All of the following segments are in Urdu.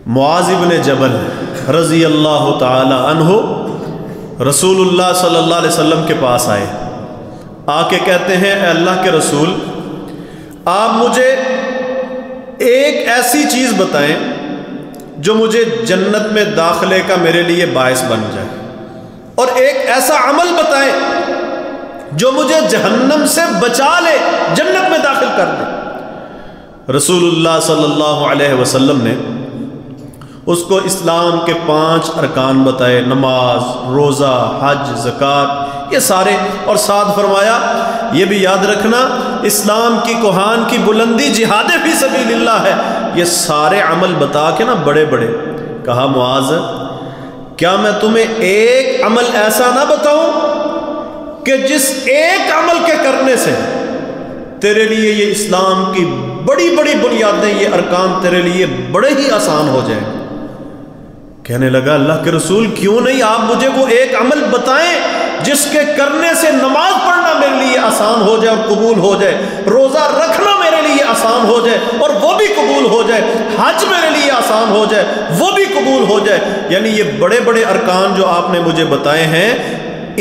معاذ بن جبل رضی اللہ تعالی عنہ رسول اللہ صلی اللہ علیہ وسلم کے پاس آئے، آ کے کہتے ہیں اے اللہ کے رسول، آپ مجھے ایک ایسی چیز بتائیں جو مجھے جنت میں داخلے کا میرے لیے باعث بن جائے، اور ایک ایسا عمل بتائیں جو مجھے جہنم سے بچا لے، جنت میں داخل کر دے۔ رسول اللہ صلی اللہ علیہ وسلم نے اس کو اسلام کے 5 ارکان بتائے، نماز، روزہ، حج، زکوٰۃ، یہ سارے، اور ساتھ فرمایا یہ بھی یاد رکھنا اسلام کی کوہان کی بلندی جہاد فی سبیل اللہ ہے۔ یہ سارے عمل بتا کے نا بڑے بڑے کہا معاذ کیا میں تمہیں ایک عمل ایسا نہ بتاؤں کہ جس ایک عمل کے کرنے سے تیرے لیے یہ اسلام کی بڑی بڑی بنیادیں، یہ ارکان تیرے لیے بڑے ہی آسان ہو جائیں۔ کہنے لگا اللہ کے رسول کیوں نہیں، آپ مجھے وہ ایک عمل بتائیں جس کے کرنے سے نماز پڑھنا میرے لیے آسان ہو جائے اور قبول ہو جائے، روزہ رکھنا میرے لیے آسان ہو جائے اور وہ بھی قبول ہو جائے، حج میرے لیے آسان ہو جائے وہ بھی قبول ہو جائے۔ یعنی یہ بڑے بڑے ارکان جو آپ نے مجھے بتائے ہیں،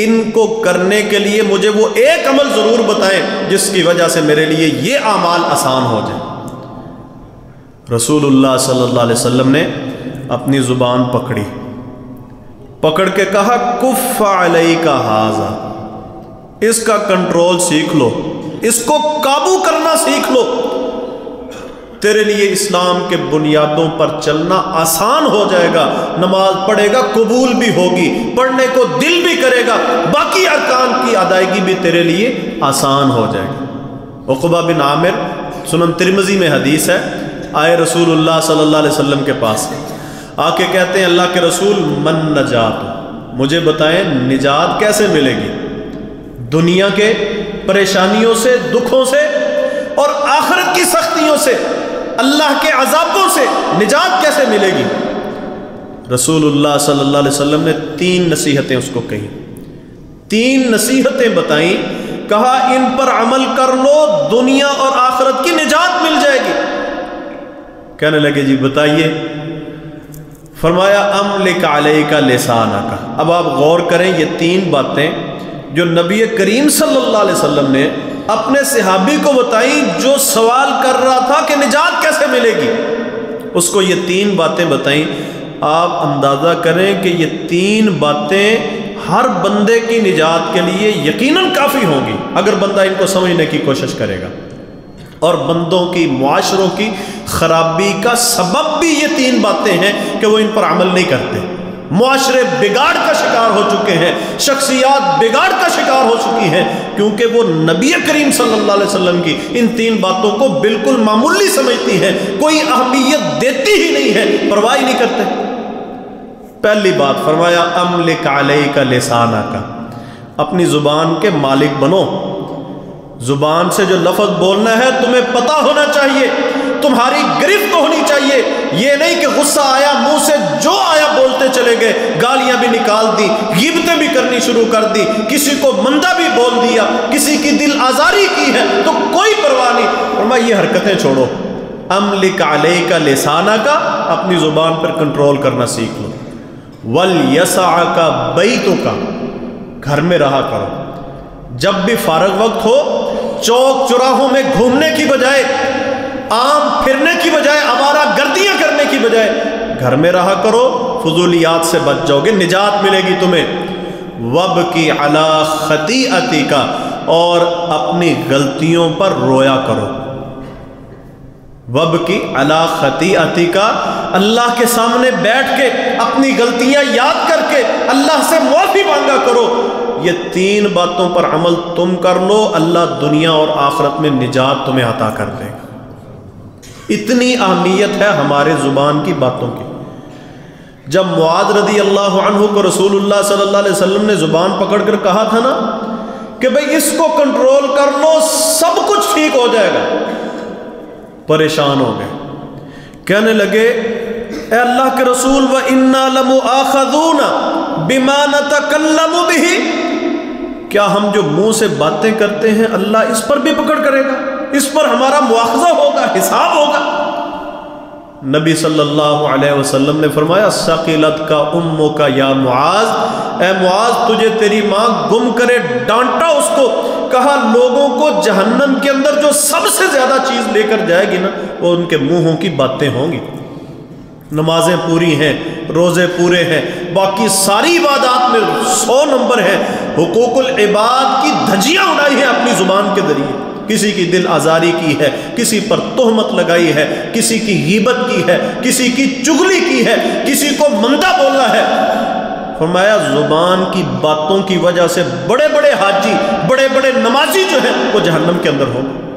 ان کو کرنے کے لیے مجھے وہ ایک عمل ضرور بتائیں جس کی وجہ سے میرے لیے یہ اعمال آسان ہو جائے۔ رسول اللہ صلی اللہ علیہ وسلم نے اپنی زبان پکڑی، پکڑ کے کہا کف علیک ھذا، اس کا کنٹرول سیکھ لو، اس کو قابو کرنا سیکھ لو، تیرے لیے اسلام کے بنیادوں پر چلنا آسان ہو جائے گا، نماز پڑھے گا قبول بھی ہوگی، پڑھنے کو دل بھی کرے گا، باقی ارکان کی ادائیگی بھی تیرے لیے آسان ہو جائے گی۔ عقبہ بن عامر، سنن ترمذی میں حدیث ہے، آئے رسول اللہ صلی اللہ علیہ وسلم کے پاس، آ کے کہتے ہیں اللہ کے رسول من نجات، مجھے بتائیں نجات کیسے ملے گی دنیا کے پریشانیوں سے، دکھوں سے اور آخرت کی سختیوں سے، اللہ کے عذابوں سے نجات کیسے ملے گی؟ رسول اللہ صلی اللہ علیہ وسلم نے 3 نصیحتیں اس کو کہیں، 3 نصیحتیں بتائیں، کہا ان پر عمل کر لو دنیا اور آخرت کی نجات مل جائے گی۔ کہنے لگے جی بتائیے، فرمایا املک علیک لسانک، اب آپ غور کریں یہ 3 باتیں جو نبی کریم صلی اللہ علیہ وسلم نے اپنے صحابی کو بتائیں جو سوال کر رہا تھا کہ نجات کیسے ملے گی، اس کو یہ 3 باتیں بتائیں۔ آپ اندازہ کریں کہ یہ 3 باتیں ہر بندے کی نجات کے لیے یقیناً کافی ہوں گی اگر بندہ ان کو سمجھنے کی کوشش کرے گا، اور بندوں کی، معاشروں کی خرابی کا سبب بھی یہ 3 باتیں ہیں کہ وہ ان پر عمل نہیں کرتے۔ معاشرے بگاڑ کا شکار ہو چکے ہیں، شخصیات بگاڑ کا شکار ہو چکی ہیں، کیونکہ وہ نبی کریم صلی اللہ علیہ وسلم کی ان 3 باتوں کو بالکل معمولی سمجھتی ہیں، کوئی اہمیت دیتی ہی نہیں ہے، پرواہ ہی نہیں کرتے۔ پہلی بات فرمایا املک علیک لسانک، اپنی زبان کے مالک بنو، زبان سے جو لفظ بولنا ہے تمہیں پتہ ہونا چاہیے، تمہاری گرفت ہونی چاہیے، یہ نہیں کہ غصہ آیا منہ سے جو آیا بولتے چلے گئے، گالیاں بھی نکال دی، غیبتیں بھی کرنی شروع کر دی، کسی کو مندہ بھی بول دیا، کسی کی دل آزاری کی ہے تو کوئی پرواہ نہیں۔ فرمایا یہ حرکتیں چھوڑو، املک علیک لسانک، اپنی زبان پر کنٹرول کرنا سیکھ لو، ولیسعک بیتک، گھر میں رہا کرو، جب بھی فارغ وقت ہو چوک چراہوں میں گھومنے کی بجائے، عام پھرنے کی بجائے، آوارہ گردیاں کرنے کی بجائے گھر میں رہا کرو، فضولیات سے بچ جاؤ گے، نجات ملے گی تمہیں۔ وابکی علی خطیئتک، اور اپنی غلطیوں پر رویا کرو، وابکی علی خطیئتک، اللہ کے سامنے بیٹھ کے اپنی غلطیاں یاد کر کے اللہ سے معافی مانگا کرو۔ یہ 3 باتوں پر عمل تم کر لو، اللہ دنیا اور آخرت میں نجات تمہیں عطا کر دے گا۔ اتنی اہمیت ہے ہمارے زبان کی باتوں کی۔ جب معاذ رضی اللہ عنہ کو رسول اللہ صلی اللہ علیہ وسلم نے زبان پکڑ کر کہا تھا نا کہ بھئی اس کو کنٹرول کر لو سب کچھ ٹھیک ہو جائے گا، پریشان ہو گئے، کہنے لگے اے اللہ کے رسول وَإِنَّا لَمُؤَاخَذُونَ بِمَا نَتَكَلَّمُ بِهِ، کیا ہم جو منہ سے باتیں کرتے ہیں اللہ اس پر بھی پکڑ کرے گا، اس پر ہمارا مواخذہ ہوگا، حساب ہوگا؟ نبی صلی اللہ علیہ وسلم نے فرمایا ثقلت کا امو کا یا معاذ، اے معاذ تجھے تیری ماں گم کرے، ڈانٹا اس کو، کہا لوگوں کو جہنم کے اندر جو سب سے زیادہ چیز لے کر جائے گی نا وہ ان کے منہوں کی باتیں ہوں گی۔ نمازیں پوری ہیں، روزے پورے ہیں، باقی ساری عبادات میں 100 نمبر ہیں، حقوق العباد کی دھجیاں اڑائی ہیں اپنی زبان کے ذریعے، کسی کی دل آزاری کی ہے، کسی پر تہمت لگائی ہے، کسی کی غیبت کی ہے، کسی کی چغلی کی ہے، کسی کو مندہ بولا ہے۔ فرمایا زبان کی باتوں کی وجہ سے بڑے بڑے حاجی، بڑے بڑے نمازی جو ہیں وہ جہنم کے اندر ہوں گے۔